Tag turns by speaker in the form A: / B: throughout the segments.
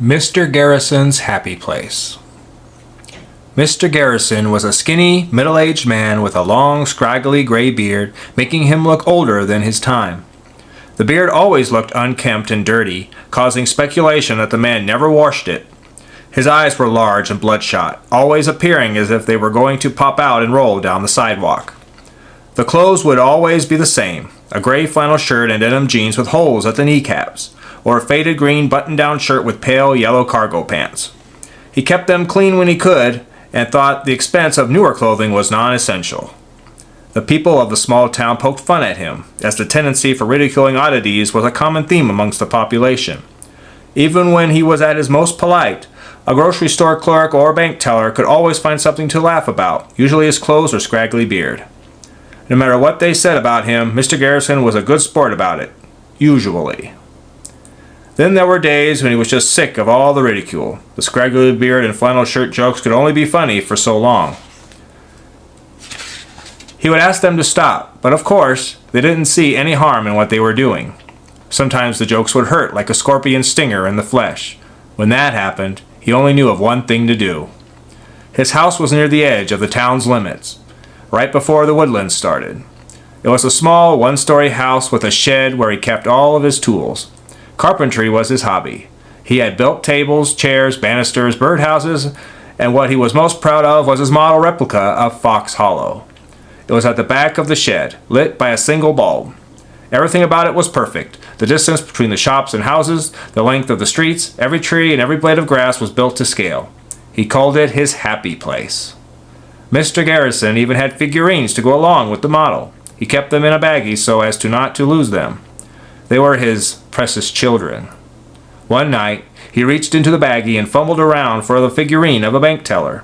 A: Mr. Garrison's Happy Place. Mr. Garrison was a skinny, middle-aged man with a long, scraggly gray beard, making him look older than his time. The beard always looked unkempt and dirty, causing speculation that the man never washed it. His eyes were large and bloodshot, always appearing as if they were going to pop out and roll down the sidewalk. The clothes would always be the same, a gray flannel shirt and denim jeans with holes at the kneecaps, or a faded green button-down shirt with pale yellow cargo pants. He kept them clean when he could, and thought the expense of newer clothing was non-essential. The people of the small town poked fun at him, as the tendency for ridiculing oddities was a common theme amongst the population. Even when he was at his most polite, a grocery store clerk or bank teller could always find something to laugh about, usually his clothes or scraggly beard. No matter what they said about him, Mr. Garrison was a good sport about it, usually. Then there were days when he was just sick of all the ridicule. The scraggly beard and flannel shirt jokes could only be funny for so long. He would ask them to stop, but of course, they didn't see any harm in what they were doing. Sometimes the jokes would hurt like a scorpion stinger in the flesh. When that happened, he only knew of one thing to do. His house was near the edge of the town's limits, right before the woodlands started. It was a small, one-story house with a shed where he kept all of his tools. Carpentry was his hobby. He had built tables, chairs, banisters, birdhouses, and what he was most proud of was his model replica of Fox Hollow. It was at the back of the shed, lit by a single bulb. Everything about it was perfect. The distance between the shops and houses, the length of the streets, every tree and every blade of grass was built to scale. He called it his happy place. Mr. Garrison even had figurines to go along with the model. He kept them in a baggie so as not to lose them. They were his precious children. One night, he reached into the baggie and fumbled around for the figurine of a bank teller.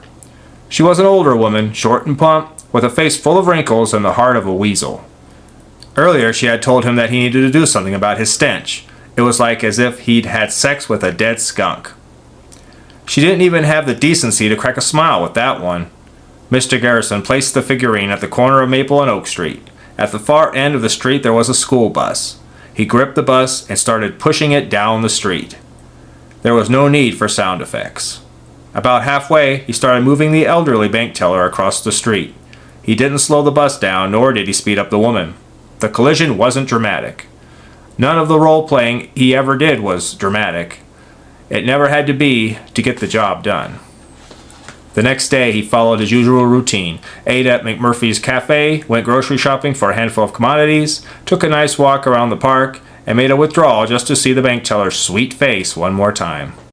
A: She was an older woman, short and plump, with a face full of wrinkles and the heart of a weasel. Earlier, she had told him that he needed to do something about his stench. It was like as if he'd had sex with a dead skunk. She didn't even have the decency to crack a smile with that one. Mr. Garrison placed the figurine at the corner of Maple and Oak Street. At the far end of the street, there was a school bus. He gripped the bus and started pushing it down the street. There was no need for sound effects. About halfway, he started moving the elderly bank teller across the street. He didn't slow the bus down, nor did he speed up the woman. The collision wasn't dramatic. None of the role-playing he ever did was dramatic. It never had to be to get the job done. The next day, he followed his usual routine, ate at McMurphy's Cafe, went grocery shopping for a handful of commodities, took a nice walk around the park, and made a withdrawal just to see the bank teller's sweet face one more time.